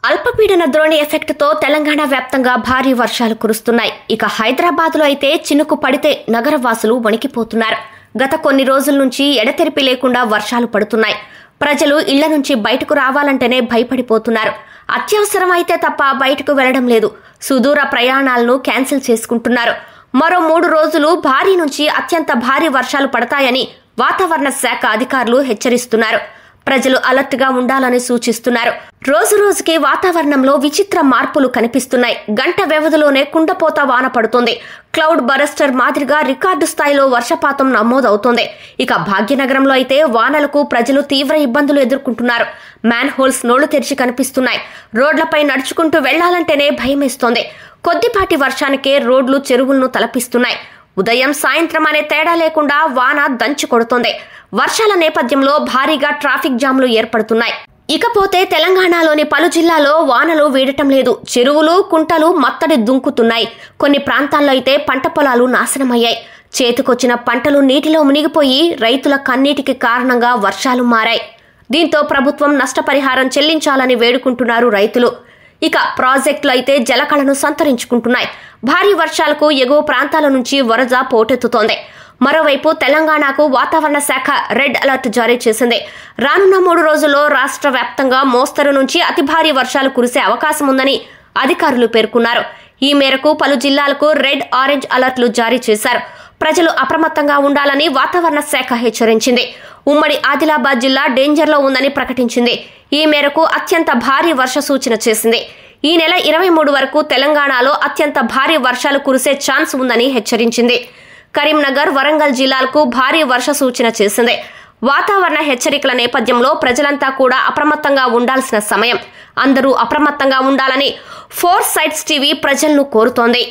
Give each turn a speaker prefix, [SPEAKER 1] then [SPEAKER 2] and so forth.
[SPEAKER 1] అల్పపీడన ద్రోణి ఎఫెక్ట్ తో తెలంగాణ వ్యాప్తంగా భారీ వర్షాలు కురుస్తున్నాయి. ఇక హైదరాబాద్ లో అయితే చినుకు పడితే నగరవాసులు వణికిపోతున్నారు. గత కొన్ని రోజుల నుంచి ఎడతెరిపి లేకుండా వర్షాలు పడుతున్నాయి. ప్రజలు ఇళ్ల నుంచి బయటకు రావాలంటేనే భయపడిపోతున్నారు. అత్యవసరం అయితే తప్ప బయటకు వెళ్లడం లేదు. సుదూర ప్రయాణాలను క్యాన్సిల్ చేసుకుంటున్నారు. మరో 3 రోజులు భారీ నుంచి అత్యంత భారీ వర్షాలు పడతాయని వాతావరణ శాఖ అధికారులు హెచ్చరిస్తున్నారు. ప్రజలు అలర్ట్ గా ఉండాలని సూచిస్తున్నారు. రోజు రోజుకి వాతావరణంలో విచిత్ర మార్పులు కనిపిస్తున్నాయి. గంట వ్యవధిలోనే కుండపోత వాన పడుతుంది. క్లౌడ్ బరస్టర్ మాదిరిగా రికార్డు స్థాయిలో వర్షపాతం నమోదవుతోంది. ఇక భాగ్యనగరంలో అయితే వానలకు ప్రజలు తీవ్ర ఇబ్బందులు ఎదుర్కొంటున్నారు. మ్యాన్ హోల్స్ నోళ్లు తెరిచి కనిపిస్తున్నాయి. రోడ్లపై నడుచుకుంటూ వెళ్లాలంటేనే భయమేస్తోంది. కొద్దిపాటి వర్షానికే రోడ్లు చెరువులను తలపిస్తున్నాయి. ఉదయం సాయంత్రం అనే తేడా లేకుండా వాన దంచి కొడుతోంది. వర్షాల నేపథ్యంలో భారీగా ట్రాఫిక్ జామ్లు ఏర్పడుతున్నాయి. ఇకపోతే తెలంగాణలోని పలు జిల్లాల్లో వానలు వీడటం లేదు. చెరువులు కుంటలు మత్తడి దుంకుతున్నాయి. కొన్ని ప్రాంతాల్లో అయితే పంట పొలాలు నాశనమయ్యాయి. చేతికొచ్చిన పంటలు నీటిలో మునిగిపోయి రైతుల కన్నీటికి కారణంగా వర్షాలు మారాయి. దీంతో ప్రభుత్వం నష్టపరిహారం చెల్లించాలని వేడుకుంటున్నారు రైతులు. ఇక ప్రాజెక్టులు అయితే జలకళను సంతరించుకుంటున్నాయి. భారీ వర్షాలకు ఎగువ ప్రాంతాల నుంచి వరద పోటెత్తుతోంది. మరోవైపు తెలంగాణకు వాతావరణ శాఖ రెడ్ అలర్ట్ జారీ చేసింది. రానున్న 3 రోజుల్లో రాష్ట్ర వ్యాప్తంగా మోస్తరు నుంచి అతి భారీ వర్షాలు కురిసే అవకాశం ఉందని అధికారులు పేర్కొన్నారు. ఈ మేరకు పలు జిల్లాలకు రెడ్, ఆరెంజ్ అలర్ట్లు జారీ చేశారు. ప్రజలు అప్రమత్తంగా ఉండాలని వాతావరణ శాఖ హెచ్చరించింది. ఉమ్మడి ఆదిలాబాద్ జిల్లా డేంజర్లో ఉందని ప్రకటించింది. ఈ మేరకు అత్యంత భారీ వర్ష సూచన చేసింది. ఈ నెల 23 వరకు తెలంగాణలో అత్యంత భారీ వర్షాలు కురిసే ఛాన్స్ ఉందని హెచ్చరించింది. కరీంనగర్, వరంగల్ జిల్లాలకు భారీ వర్ష సూచన చేసింది. వాతావరణ హెచ్చరికల నేపథ్యంలో ప్రజలంతా కూడా అప్రమత్తంగా ఉండాల్సిన సమయం. అందరూ అప్రమత్తంగా ఉండాలని 4 సైట్స్ టీవీ ప్రజలను కోరుతోంది.